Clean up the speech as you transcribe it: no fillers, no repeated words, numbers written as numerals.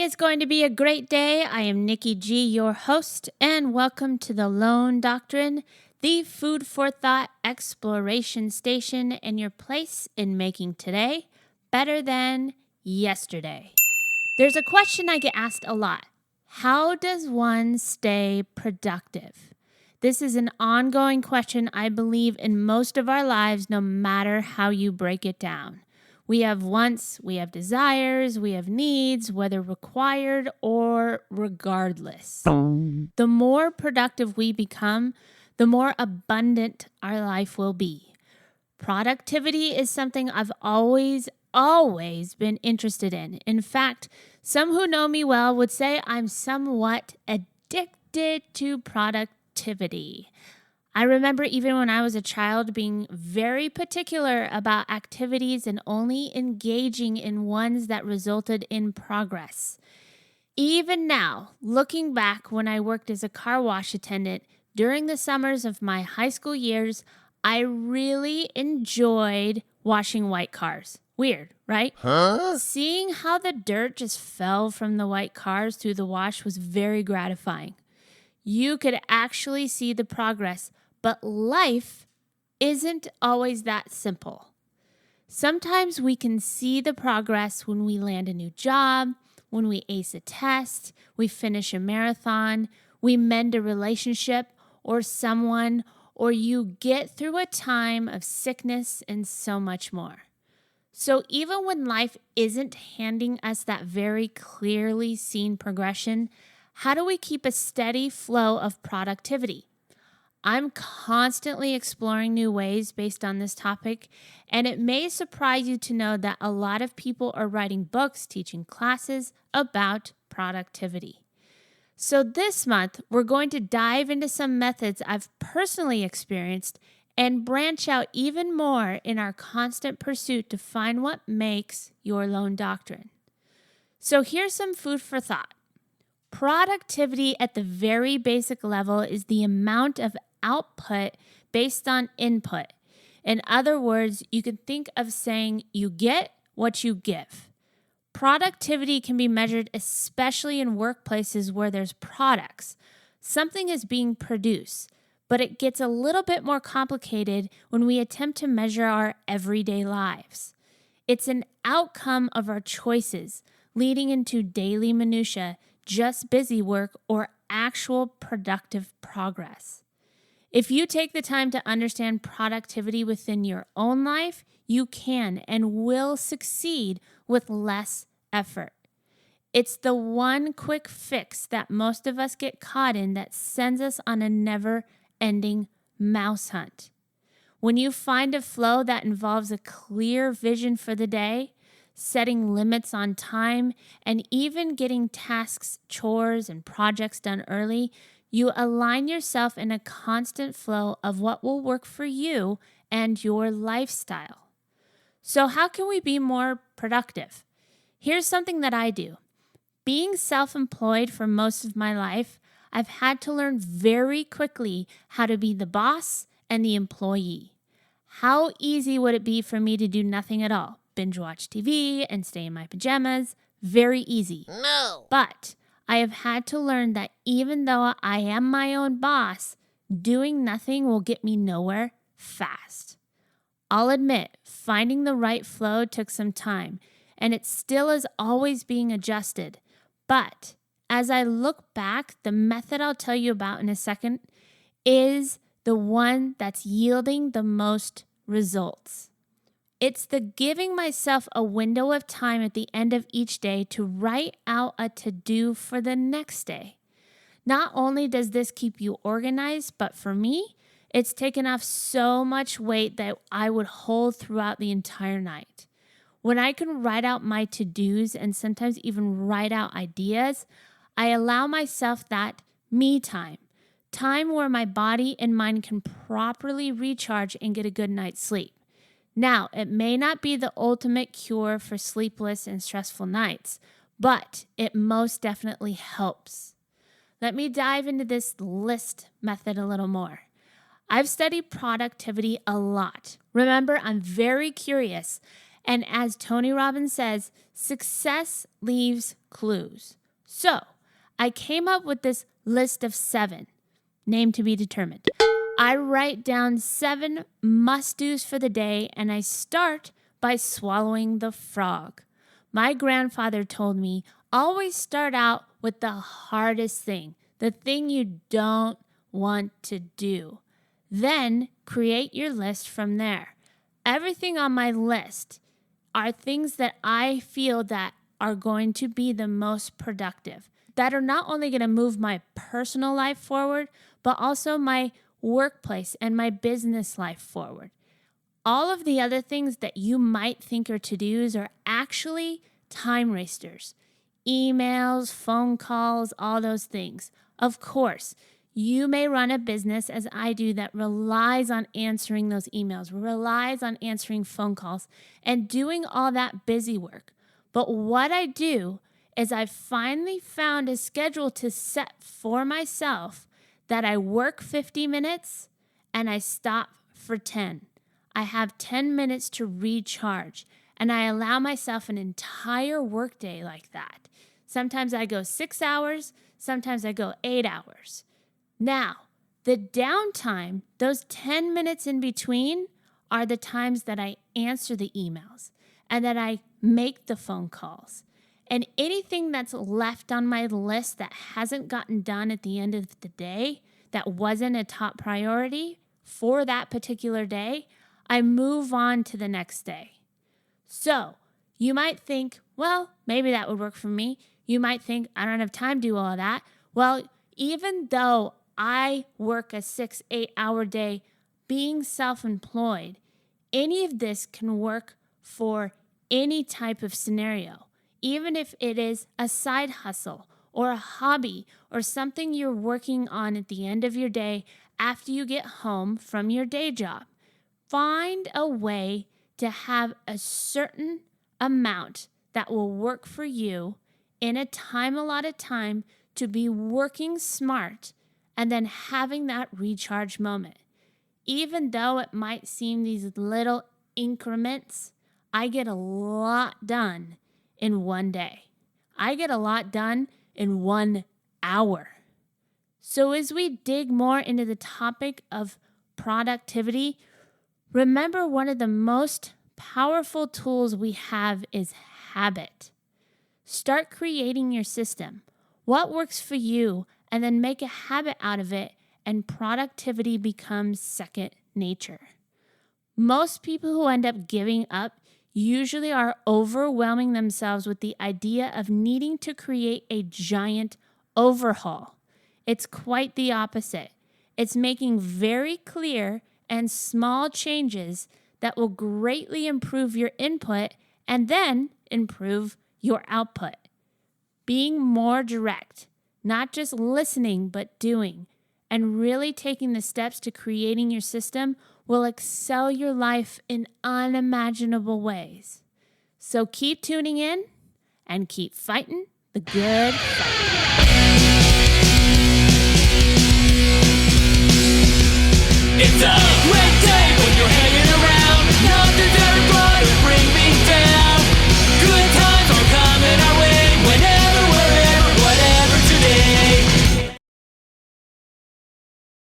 is going to be a great day. I am Nikki G, your host, and welcome to the Lone Doctrine, the food for thought exploration station and your place in making today better than yesterday. There's a question I get asked a lot. How does one stay productive? This is an ongoing question I believe in most of our lives, no matter how you break it down. We have wants, we have desires, we have needs, whether required or regardless. The more productive we become, the more abundant our life will be. Productivity is something I've always been interested in. In fact, some who know me well would say I'm somewhat addicted to productivity. I remember even when I was a child being very particular about activities and only engaging in ones that resulted in progress. Even now, looking back when I worked as a car wash attendant during the summers of my high school years, I really enjoyed washing white cars. Weird, right? Seeing how the dirt just fell from the white cars through the wash was very gratifying. You could actually see the progress. But life isn't always that simple. Sometimes we can see the progress when we land a new job, when we ace a test, we finish a marathon, we mend a relationship or someone, or you get through a time of sickness and so much more. So even when life isn't handing us that very clearly seen progression, how do we keep a steady flow of productivity? I'm constantly exploring new ways based on this topic, and it may surprise you to know that a lot of people are writing books, teaching classes about productivity. So this month, we're going to dive into some methods I've personally experienced and branch out even more in our constant pursuit to find what makes your Lone Doctrine. So here's some food for thought. Productivity at the very basic level is the amount of output based on input. In other words, you can think of saying you get what you give. Productivity can be measured especially in workplaces where there's products. Something is being produced, but it gets a little bit more complicated when we attempt to measure our everyday lives. It's an outcome of our choices, leading into daily minutia, just busy work, or actual productive progress. If you take the time to understand productivity within your own life, you can and will succeed with less effort. It's the one quick fix that most of us get caught in that sends us on a never-ending mouse hunt. When you find a flow that involves a clear vision for the day, setting limits on time, and even getting tasks, chores, and projects done early, you align yourself in a constant flow of what will work for you and your lifestyle. So how can we be more productive? Here's something that I do. Being self-employed for most of my life, I've had to learn very quickly how to be the boss and the employee. How easy would it be for me to do nothing at all? Binge watch TV and stay in my pajamas? Very easy. No. But I have had to learn that even though I am my own boss, doing nothing will get me nowhere fast. I'll admit, finding the right flow took some time, and it still is always being adjusted. But as I look back, the method I'll tell you about in a second is the one that's yielding the most results. It's the giving myself a window of time at the end of each day to write out a to-do for the next day. Not only does this keep you organized, but for me, it's taken off so much weight that I would hold throughout the entire night. When I can write out my to-dos and sometimes even write out ideas, I allow myself that me time where my body and mind can properly recharge and get a good night's sleep. Now, it may not be the ultimate cure for sleepless and stressful nights, but it most definitely helps. Let me dive into this list method a little more. I've studied productivity a lot. Remember, I'm very curious, And as Tony Robbins says, success leaves clues. So I came up with this list of 7, named to be determined. I write down 7 must-dos for the day, and I start by swallowing the frog. My grandfather told me, always start out with the hardest thing, the thing you don't want to do. Then create your list from there. Everything on my list are things that I feel that are going to be the most productive, that are not only going to move my personal life forward, but also my workplace and my business life forward. All of the other things that you might think are to-dos are actually time wasters. Emails, phone calls, all those things. Of course, you may run a business, as I do, that relies on answering those emails, relies on answering phone calls, and doing all that busy work. But what I do is I finally found a schedule to set for myself that I work 50 minutes and I stop for 10. I have 10 minutes to recharge, and I allow myself an entire workday like that. Sometimes I go 6 hours, sometimes I go 8 hours. Now, the downtime, those 10 minutes in between, are the times that I answer the emails and that I make the phone calls. And anything that's left on my list that hasn't gotten done at the end of the day, that wasn't a top priority for that particular day, I move on to the next day. So you might think, well, maybe that would work for me. You might think, I don't have time to do all of that. Well, even though I work a 6-8 hour day being self-employed, any of this can work for any type of scenario, even if it is a side hustle or a hobby or something you're working on at the end of your day after you get home from your day job. Find a way to have a certain amount that will work for you in a allotted time to be working smart and then having that recharge moment. Even though it might seem these little increments, I get a lot done in one day. I get a lot done in 1 hour. So as we dig more into the topic of productivity, remember one of the most powerful tools we have is habit. Start creating your system. What works for you, and then make a habit out of it, and productivity becomes second nature. Most people who end up giving up usually are overwhelming themselves with the idea of needing to create a giant overhaul. It's quite the opposite. It's making very clear and small changes that will greatly improve your input and then improve your output. Being more direct, not just listening, but doing, and really taking the steps to creating your system will excel your life in unimaginable ways. So keep tuning in and keep fighting the good fight. It's a great day when you're hanging around. Nothing's ever gonna bring